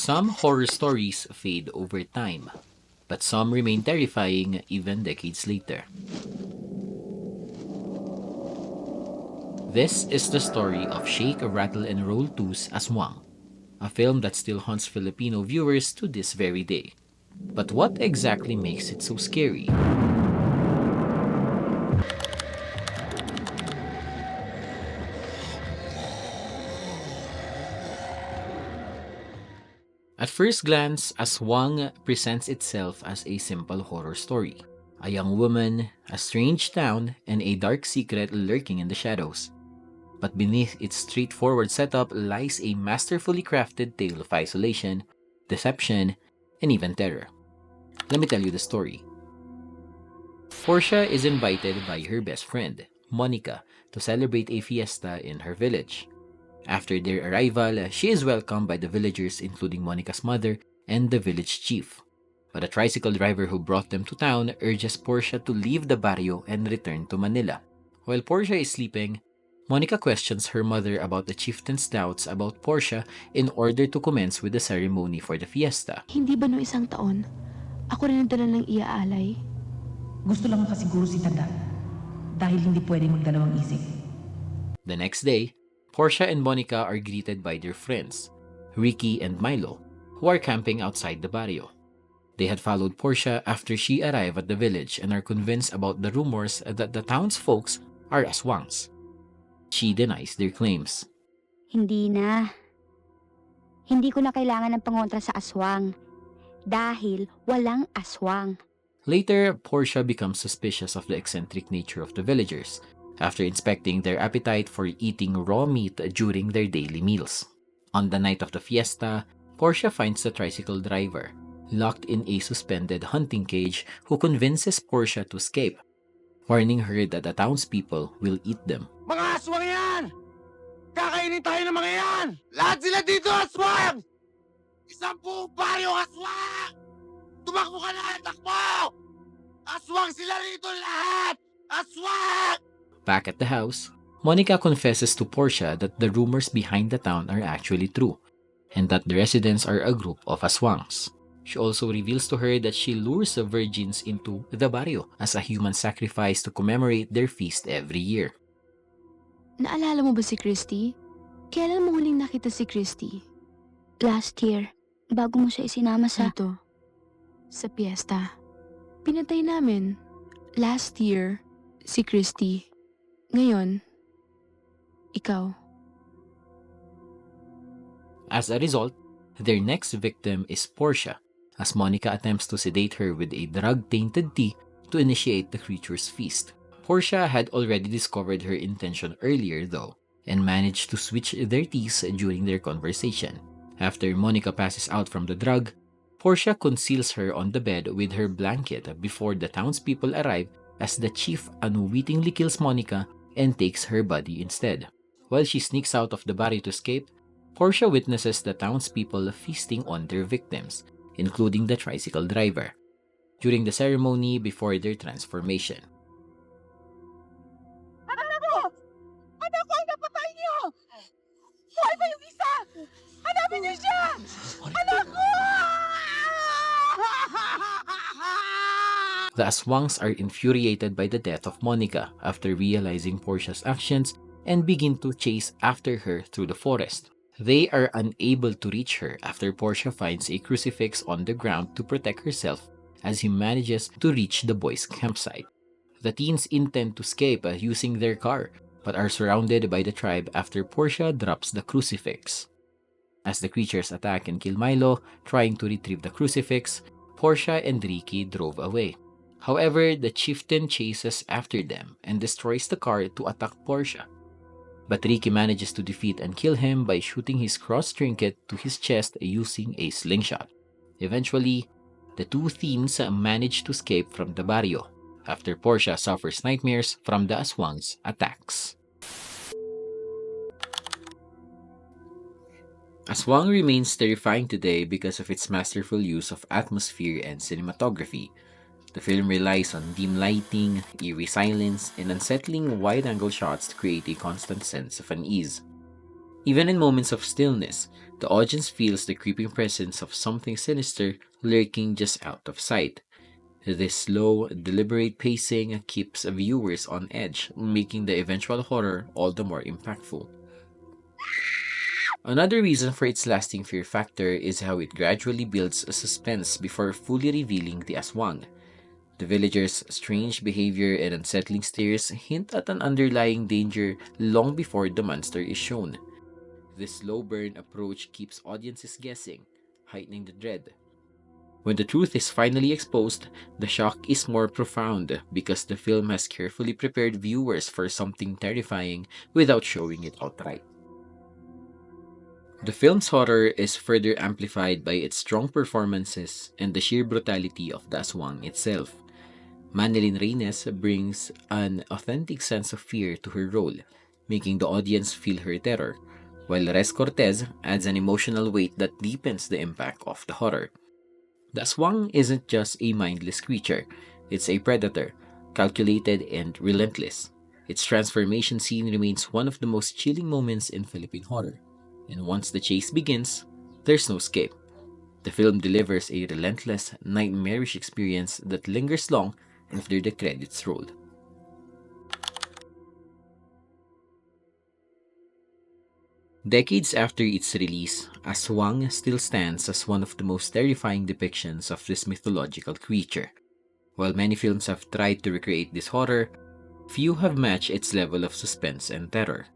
Some horror stories fade over time, but some remain terrifying even decades later. This is the story of Shake, Rattle, and Roll 2's Aswang, a film that still haunts Filipino viewers to this very day. But what exactly makes it so scary? At first glance, Aswang presents itself as a simple horror story. A young woman, a strange town, and a dark secret lurking in the shadows. But beneath its straightforward setup lies a masterfully crafted tale of isolation, deception, and even terror. Let me tell you the story. Portia is invited by her best friend, Monica, to celebrate a fiesta in her village. After their arrival, she is welcomed by the villagers, including Monica's mother and the village chief. But a tricycle driver who brought them to town urges Portia to leave the barrio and return to Manila. While Portia is sleeping, Monica questions her mother about the chieftain's doubts about Portia in order to commence with the ceremony for the fiesta. Hindi ba no isang taon, ako rin ang dala ng iaalay? Gusto lang makasiguro si Tanda dahil hindi pwede magdalawang isip. The next day, Portia and Monica are greeted by their friends, Ricky and Milo, who are camping outside the barrio. They had followed Portia after she arrived at the village and are convinced about the rumors that the townsfolk are aswangs. She denies their claims. Hindi na. Hindi ko na kailangan ng pangontra sa aswang dahil walang aswang. Later, Portia becomes suspicious of the eccentric nature of the villagers after inspecting their appetite for eating raw meat during their daily meals. On the night of the fiesta, Portia finds the tricycle driver locked in a suspended hunting cage who convinces Portia to escape, warning her that the townspeople will eat them. Mga aswang yan! Kakainin tayo ng mga yan! Lahat sila dito aswang! Isang buong baryo aswang! Tumakbo ka na! Takbo! Aswang sila rito lahat! Aswang! Back at the house, Monica confesses to Portia that the rumors behind the town are actually true, and that the residents are a group of aswangs. She also reveals to her that she lures the virgins into the barrio as a human sacrifice to commemorate their feast every year. Naalala mo ba si Christy? Kailan mo huling nakita si Christy? Last year, bago mo siya isinama sa... Dito, sa piyesta. Pinatay namin, last year, si Christy. Ngayon, ikaw. As a result, their next victim is Portia, as Monica attempts to sedate her with a drug-tainted tea to initiate the creature's feast. Portia had already discovered her intention earlier, though, and managed to switch their teas during their conversation. After Monica passes out from the drug, Portia conceals her on the bed with her blanket before the townspeople arrive, as the chief unwittingly kills Monica and takes her body instead. While she sneaks out of the barrio to escape, Portia witnesses the townspeople feasting on their victims, including the tricycle driver, during the ceremony before their transformation. Anak ko! Anak ko ang napatay niyo! Buhay pa yung isa! Hanapin niyo siya! Anak ko! The aswangs are infuriated by the death of Monica after realizing Portia's actions and begin to chase after her through the forest. They are unable to reach her after Portia finds a crucifix on the ground to protect herself as he manages to reach the boys' campsite. The teens intend to escape using their car, but are surrounded by the tribe after Portia drops the crucifix. As the creatures attack and kill Milo, trying to retrieve the crucifix, Portia and Ricky drove away. However, the chieftain chases after them and destroys the car to attack Portia. But Ricky manages to defeat and kill him by shooting his cross trinket to his chest using a slingshot. Eventually, the two teens manage to escape from the barrio after Portia suffers nightmares from the aswang's attacks. Aswang remains terrifying today because of its masterful use of atmosphere and cinematography. The film relies on dim lighting, eerie silence, and unsettling wide-angle shots to create a constant sense of unease. Even in moments of stillness, The audience feels the creeping presence of something sinister lurking just out of sight. This slow, deliberate pacing keeps viewers on edge, making the eventual horror all the more impactful. Another reason for its lasting fear factor is how it gradually builds a suspense before fully revealing the Aswang. The villagers' strange behavior and unsettling stares hint at an underlying danger long before the monster is shown. This slow burn approach keeps audiences guessing, heightening the dread. When the truth is finally exposed, the shock is more profound because the film has carefully prepared viewers for something terrifying without showing it outright. The film's horror is further amplified by its strong performances and the sheer brutality of the Aswang itself. Manilyn Reyes brings an authentic sense of fear to her role, making the audience feel her terror, while Res Cortez adds an emotional weight that deepens the impact of the horror. The Aswang isn't just a mindless creature, it's a predator, calculated and relentless. Its transformation scene remains one of the most chilling moments in Philippine horror, and once the chase begins, there's no escape. The film delivers a relentless, nightmarish experience that lingers long after the credits roll. Decades after its release, Aswang still stands as one of the most terrifying depictions of this mythological creature. While many films have tried to recreate this horror, few have matched its level of suspense and terror.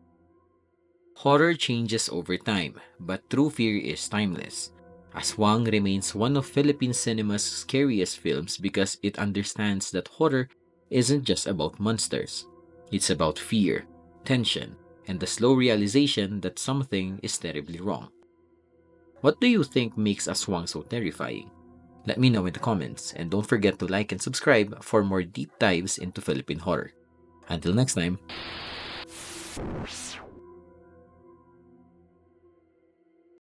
Horror changes over time, but true fear is timeless. Aswang remains one of Philippine cinema's scariest films because it understands that horror isn't just about monsters. It's about fear, tension, and the slow realization that something is terribly wrong. What do you think makes Aswang so terrifying? Let me know in the comments, and don't forget to like and subscribe for more deep dives into Philippine horror. Until next time.